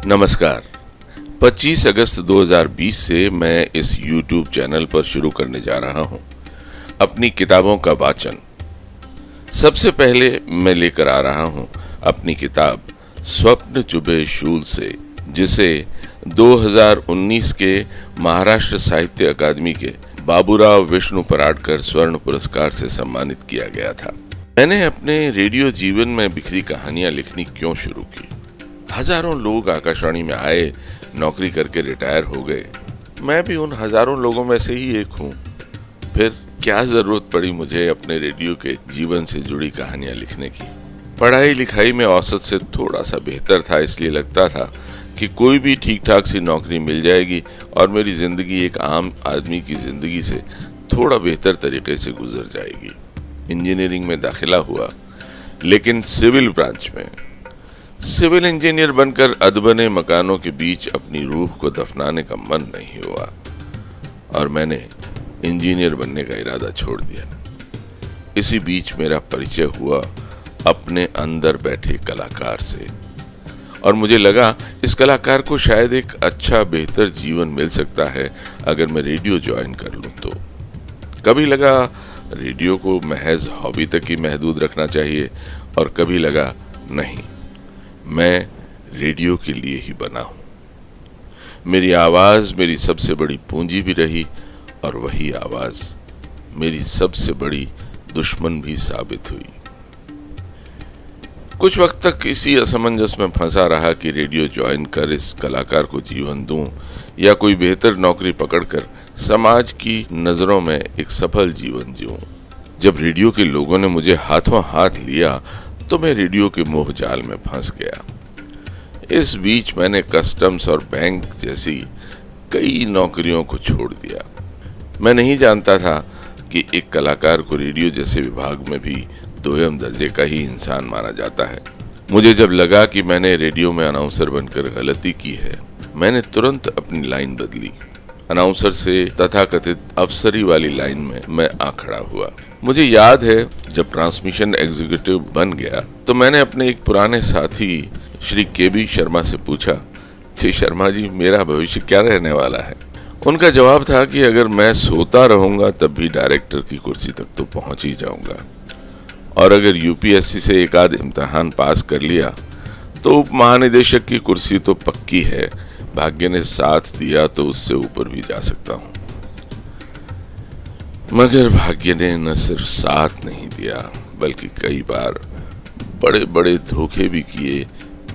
नमस्कार। 25 अगस्त 2020 से मैं इस YouTube चैनल पर शुरू करने जा रहा हूं अपनी किताबों का वाचन। सबसे पहले मैं लेकर आ रहा हूं अपनी किताब स्वप्न चुभे शूल से, जिसे 2019 के महाराष्ट्र साहित्य अकादमी के बाबूराव विष्णु पराडकर स्वर्ण पुरस्कार से सम्मानित किया गया था। मैंने अपने रेडियो जीवन में बिखरी कहानियां लिखनी क्यों शुरू की? हजारों लोग आकाशवाणी में आए, नौकरी करके रिटायर हो गए। मैं भी उन हजारों लोगों में से ही एक हूँ। फिर क्या जरूरत पड़ी मुझे अपने रेडियो के जीवन से जुड़ी कहानियां लिखने की? पढ़ाई लिखाई में औसत से थोड़ा सा बेहतर था, इसलिए लगता था कि कोई भी ठीक ठाक सी नौकरी मिल जाएगी और मेरी जिंदगी एक आम आदमी की जिंदगी से थोड़ा बेहतर तरीके से गुजर जाएगी। इंजीनियरिंग में दाखिला हुआ, लेकिन सिविल ब्रांच में। सिविल इंजीनियर बनकर अदबने मकानों के बीच अपनी रूह को दफनाने का मन नहीं हुआ और मैंने इंजीनियर बनने का इरादा छोड़ दिया। इसी बीच मेरा परिचय हुआ अपने अंदर बैठे कलाकार से और मुझे लगा इस कलाकार को शायद एक अच्छा बेहतर जीवन मिल सकता है अगर मैं रेडियो ज्वाइन कर लूं तो। कभी लगा रेडियो को महज हॉबी तक ही महदूद रखना चाहिए और कभी लगा नहीं, मैं रेडियो के लिए ही बना हूं। मेरी आवाज मेरी सबसे बड़ी पूंजी भी रही और वही आवाज मेरी सबसे बड़ी दुश्मन भी साबित हुई। कुछ वक्त तक इसी असमंजस में फंसा रहा कि रेडियो ज्वाइन कर इस कलाकार को जीवन दूं या कोई बेहतर नौकरी पकड़कर समाज की नजरों में एक सफल जीवन जीऊं। जब रेडियो के लोगों ने मुझे हाथों हाथ लिया तो मैं रेडियो के मोह जाल में फंस गया। इस बीच मैंने कस्टम्स और बैंक जैसी कई नौकरियों को छोड़ दिया। मैं नहीं जानता था कि एक कलाकार को रेडियो जैसे विभाग में भी दोयम दर्जे का ही इंसान माना जाता है। मुझे जब लगा कि मैंने रेडियो में अनाउंसर बनकर गलती की है, मैंने तुरंत अपनी लाइन बदली। अनाउंसर से तथाकथित अफसरी वाली लाइन में मैं आ खड़ा हुआ। मुझे याद है जब ट्रांसमिशन एग्जीक्यूटिव बन गया तो मैंने अपने एक पुराने साथी श्री केबी शर्मा से पूछा कि शर्मा जी, मेरा भविष्य क्या रहने वाला है? उनका जवाब था कि अगर मैं सोता रहूंगा तब भी डायरेक्टर की कुर्सी तक तो पहुंच ही जाऊंगा, और अगर यूपीएससी से एक आध इम्तिहान पास कर लिया तो उप महानिदेशक की कुर्सी तो पक्की है। भाग्य ने साथ दिया तो उससे ऊपर भी जा सकता हूं। मगर भाग्य ने न सिर्फ साथ नहीं दिया बल्कि कई बार बड़े बड़े धोखे भी किए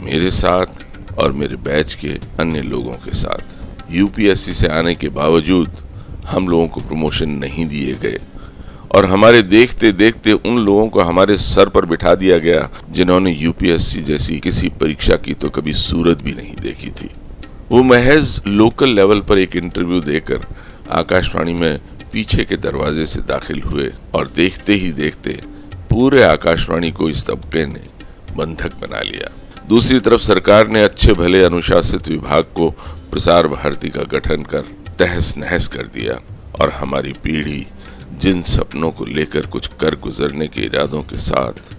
मेरे साथ और मेरे बैच के अन्य लोगों के साथ। यूपीएससी से आने के बावजूद हम लोगों को प्रमोशन नहीं दिए गए और हमारे देखते देखते उन लोगों को हमारे सर पर बिठा दिया गया जिन्होंने यूपीएससी जैसी किसी परीक्षा की तो कभी सूरत भी नहीं देखी थी। वो महज लोकल लेवल पर एक इंटरव्यू देकर आकाशवाणी में पीछे के दरवाजे से दाखिल हुए और देखते ही देखते पूरे आकाशवाणी को इस तबके ने बंधक बना लिया। दूसरी तरफ सरकार ने अच्छे भले अनुशासित विभाग को प्रसार भारती का गठन कर तहस नहस कर दिया और हमारी पीढ़ी जिन सपनों को लेकर कुछ कर गुजरने के इरादों के साथ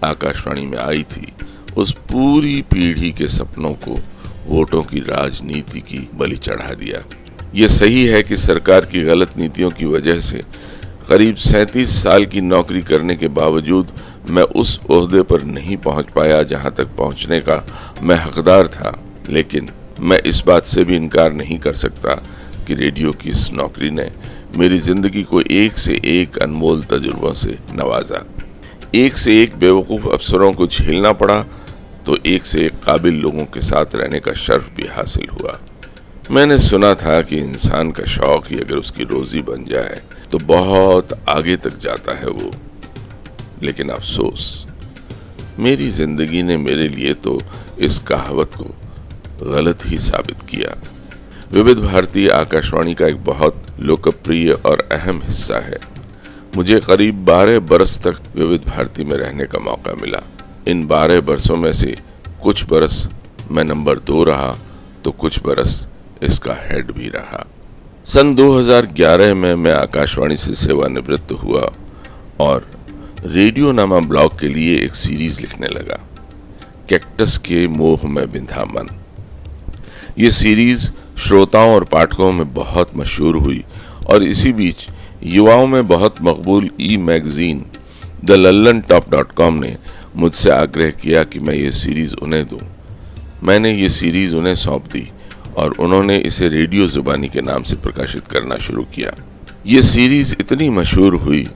आकाशवाणी में आई थी, उस पूरी पीढ़ी के सपनों को वोटों की राजनीति की बलि चढ़ा दिया। ये सही है कि सरकार की गलत नीतियों की वजह से करीब 37 साल की नौकरी करने के बावजूद मैं उस ओहदे पर नहीं पहुंच पाया जहां तक पहुंचने का मैं हकदार था, लेकिन मैं इस बात से भी इनकार नहीं कर सकता कि रेडियो की इस नौकरी ने मेरी जिंदगी को एक से एक अनमोल तजुर्बों से नवाजा। एक से एक बेवकूफ़ अफसरों को झेलना पड़ा तो एक से एक काबिल लोगों के साथ रहने का शर्फ भी हासिल हुआ। मैंने सुना था कि इंसान का शौक ही अगर उसकी रोजी बन जाए तो बहुत आगे तक जाता है वो, लेकिन अफसोस मेरी जिंदगी ने मेरे लिए तो इस कहावत को गलत ही साबित किया। विविध भारती आकाशवाणी का एक बहुत लोकप्रिय और अहम हिस्सा है। मुझे करीब 12 बरस तक विविध भारती में रहने का मौका मिला। इन 12 बरसों में से कुछ बरस मैं नंबर 2 रहा तो कुछ बरस इसका हेड भी रहा। सन 2011 में मैं आकाशवाणी से सेवानिवृत्त हुआ और रेडियो नामा ब्लॉग के लिए एक सीरीज लिखने लगा, कैक्टस के मोह में बिंधा मन। ये सीरीज श्रोताओं और पाठकों में बहुत मशहूर हुई और इसी बीच युवाओं में बहुत मकबूल ई मैगजीन द LallanTop.com ने मुझसे आग्रह किया कि मैं ये सीरीज उन्हें दूं। मैंने ये सीरीज उन्हें सौंप दी और उन्होंने इसे रेडियो जुबानी के नाम से प्रकाशित करना शुरू किया। ये सीरीज इतनी मशहूर हुई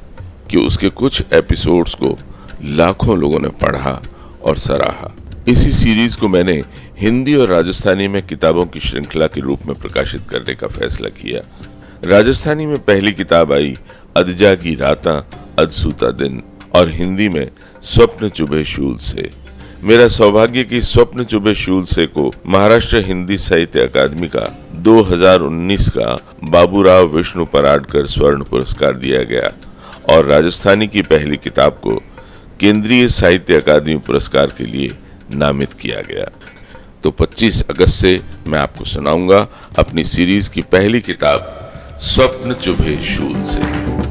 कि उसके कुछ एपिसोड्स को लाखों लोगों ने पढ़ा और सराहा। इसी सीरीज को मैंने हिंदी और राजस्थानी में किताबों की श्रृंखला के रूप में प्रकाशित करने का फैसला किया। राजस्थानी में पहली किताब आई अदजागी राता अदसूता दिन और हिंदी में स्वप्न चुभे शूल से। मेरा सौभाग्य कि स्वप्न चुभे शूल से को महाराष्ट्र हिंदी साहित्य अकादमी का 2019 का बाबूराव विष्णु पराडकर स्वर्ण पुरस्कार दिया गया और राजस्थानी की पहली किताब को केंद्रीय साहित्य अकादमी पुरस्कार के लिए नामित किया गया। तो 25 अगस्त से मैं आपको सुनाऊंगा अपनी सीरीज की पहली किताब स्वप्न चुभे शूल से।